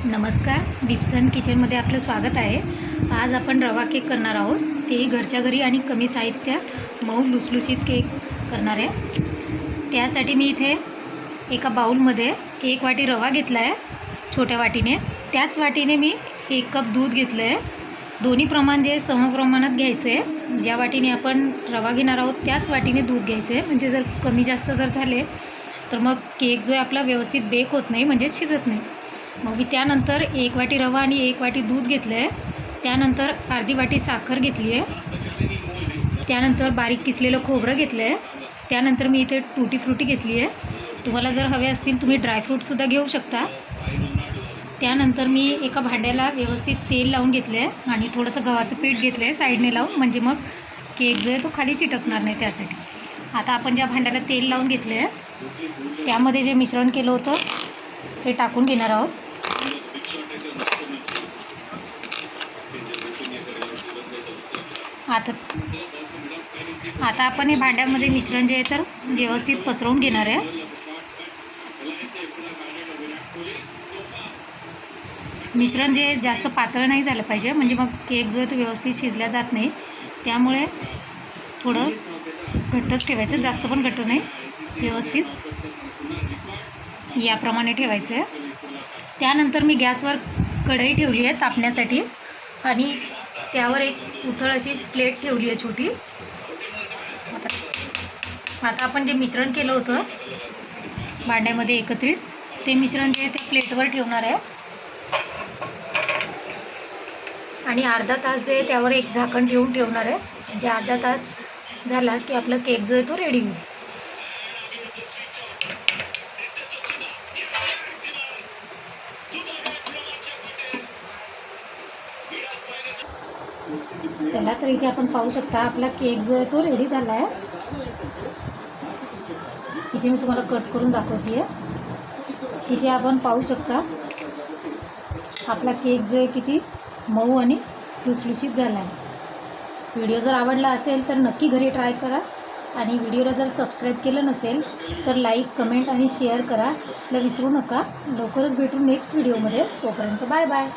नमस्कार, दीप्सन किचनमध्ये आपलं स्वागत आहे। आज आपण रवा केक करणार आहोत, तेही घरच्या घरी आणि कमी साहित्यात मऊ लुसलुशीत केक करणार आहे। त्यासाठी मी इथे एका बाउलमध्ये 1 वाटी रवा घेतला आहे छोट्या वाटीने। त्याच वाटीने मी 1 कप दूध घेतलं आहे। दोन्ही प्रमाण जे समप्रमाणात घ्यायचं आहे। ज्या वाटीने आपण रवा घेणार आहोत त्याच वाटीने दूध घ्यायचं आहे, म्हणजे जर कमी जास्त जर झाले तर मग केक जो आहे आपला व्यवस्थित बेक होत नाही, म्हणजे शिजत नाही। मग मी त्यानंतर 1 वाटी रवा आणि 1 वाटी दूध घेतलं आहे। त्यानंतर अर्धी वाटी साखर घेतली आहे। त्यानंतर बारीक किसलेलं खोबरं घेतलं आहे। त्यानंतर मी इथे टूटी फ्रूटी घेतली आहे। तुम्हाला जर हवे असतील तुम्ही ड्रायफ्रूटसुद्धा घेऊ शकता। त्यानंतर मी एका भांड्याला व्यवस्थित तेल लावून घेतलं आहे आणि थोडंसं गव्हाचं पीठ घेतलं आहे साईडने लावून, म्हणजे मग केक जो आहे तो खाली चिटकणार नाही त्यासाठी। आता आपण ज्या भांड्याला तेल लावून घेतलं आहे त्यामध्ये जे मिश्रण केलं होतं ते टाकून घेणार आहोत। आता आपण हे भांड्यामध्ये मिश्रण जे आहे तर व्यवस्थित पसरवून घेणार आहे। मिश्रण जे जास्त पातळ नाही झालं पाहिजे, म्हणजे मग केक जो आहे तो व्यवस्थित शिजला जात नाही। त्यामुळे थोडं घट्टच ठेवायचं, जास्त पण घट्ट नाही, व्यवस्थित याप्रमाणे ठेवायचं आहे। त्यानंतर मी गॅसवर कढई ठेवली आहे तापण्यासाठी आणि त्यावर एक उथळ अशी प्लेट ठेवली आहे छोटी। आता आपण जे मिश्रण केलं होतं भांड्यामध्ये एकत्रित, ते मिश्रण जे आहे ते प्लेटवर ठेवणार आहे आणि अर्धा तास जे आहे त्यावर एक झाकण ठेवून ठेवणार आहे। म्हणजे अर्धा तास झाला की आपला केक जो आहे तो रेडी होईल। चला, तर इथे आपण पाहू शकता आपला केक जो आहे तो रेडी झाला आहे। इथे मी तुम्हाला कट करून दाखवते आहे। इथे आपण पाहू शकता आपला केक जो आहे किती मऊ आणि लुसलुशीत झाला आहे। व्हिडिओ जर आवडला असेल तर नक्की घरी ट्राय करा आणि व्हिडिओला जर सबस्क्राईब केलं नसेल तर लाईक, कमेंट आणि शेअर करा विसरू नका। लवकरच भेटू नेक्स्ट व्हिडिओमध्ये। तोपर्यंत बाय बाय।